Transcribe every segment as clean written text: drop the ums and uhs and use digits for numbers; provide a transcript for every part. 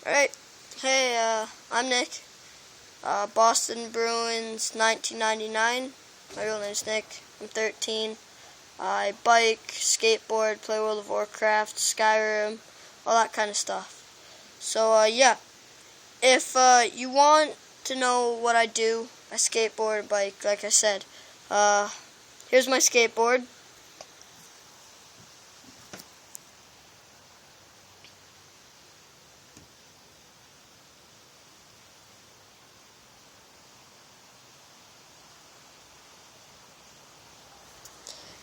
Alright, hey, I'm Nick. Boston Bruins 1999. My real name's Nick. I'm 13. I bike, skateboard, play World of Warcraft, Skyrim, all that kind of stuff. So, yeah. If you want to know what I do, I skateboard and bike, like I said. Here's my skateboard.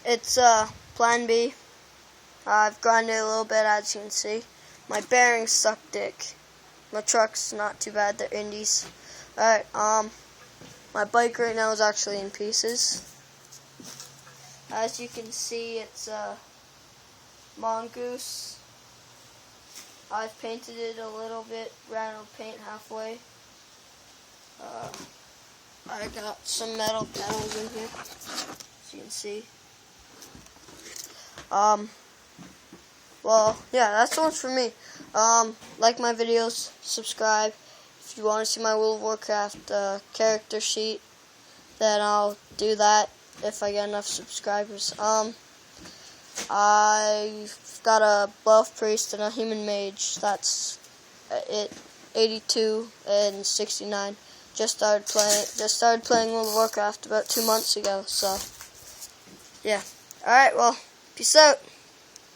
It's Plan B. I've grinded a little bit, as you can see. My bearings suck dick. My truck's not too bad, they're indies. Alright, my bike right now is actually in pieces. As you can see, it's a Mongoose. I've painted it a little bit, ran out of paint halfway. I got some metal panels in here, as you can see. Well, yeah, that's so much for me. Like my videos, subscribe. If you want to see my World of Warcraft character sheet, then I'll do that if I get enough subscribers. I've got a buff priest and a human mage. That's it. 82 and 69. Just started playing World of Warcraft about 2 months ago. So, yeah. All right. Well, peace out.